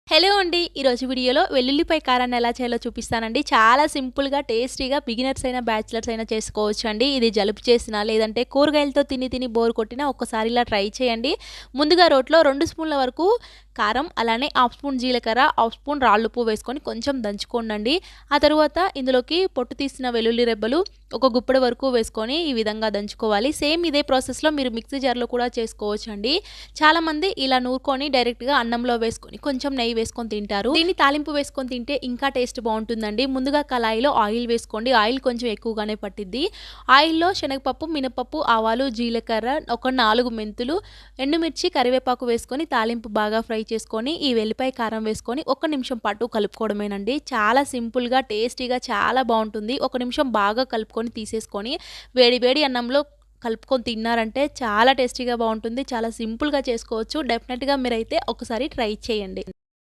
Hello అండి. ఈరోజు వీడియోలో వెల్లుల్లిపాయ కారాన్ని ఎలా చేయాలో చూపిస్తానండి. చాలా సింపుల్‌గా, టేస్టీగా బిగినర్స్ అయినా, బ్యాచిలర్స్ అయినా చేసుకోవచ్చండి. ఇది జలుబు చేసినా, లేదంటే కూరగాయలతో తిని తిని బోర్ కొట్టినా ఒక్కసారి ఇలా ట్రై చేయండి. ముందుగా రోట్లో 2 స్పూన్ల వరకు కారం, అలానే హాఫ్ స్పూన్ జీలకర్ర, హాఫ్ స్పూన్ రాళ్ళుప్పు వేసుకొని కొంచెం దంచుకోండి. ఆ తరువాత ఇందులోకి పొట్టు తీసిన వెల్లుల్లి రెబ్బలు ఒక గుప్పెడు వరకు వేసుకొని ఈ విధంగా దంచుకోవాలి. సేమ్ ఇదే ప్రాసెస్‌లో మీరు మిక్సీ జార్‌లో కూడా చేసుకోవచ్చండి. చాలామంది ఇలా నూరుకొని డైరెక్ట్‌గా అన్నంలో వేసుకొని కొంచెం నెయ్యి వేసుకొని తింటారు. దీన్ని తాలింపు వేసుకొని తింటే ఇంకా టేస్ట్ బావుంటుందండి. ముందుగా కళాయిలో ఆయిల్ వేసుకోండి. ఆయిల్ కొంచెం ఎక్కువగానే పట్టిద్ది. ఆయిల్‌లో శనగపప్పు, మినపప్పు, ఆవాలు, జీలకర్ర, ఒక 4 మెంతులు, ఎండుమిర్చి, కరివేపాకు వేసుకొని తాలింపు బాగా ఫ్రై చేసుకొని ఈ వెల్లిపాయ కారం వేసుకొని ఒక్క నిమిషం పాటు కలుపుకోవడమేనండి. చాలా సింపుల్‌గా, టేస్టీగా చాలా బావుంటుంది. ఒక నిమిషం బాగా కలుపుకొని తీసేసుకొని వేడి వేడి అన్నంలో కలుపుకొని తిన్నారంటే చాలా టేస్టీగా బావుంటుంది. చాలా సింపుల్‌గా చేసుకోవచ్చు. డెఫినిట్‌గా మీరైతే ఒకసారి ట్రై చేయండి.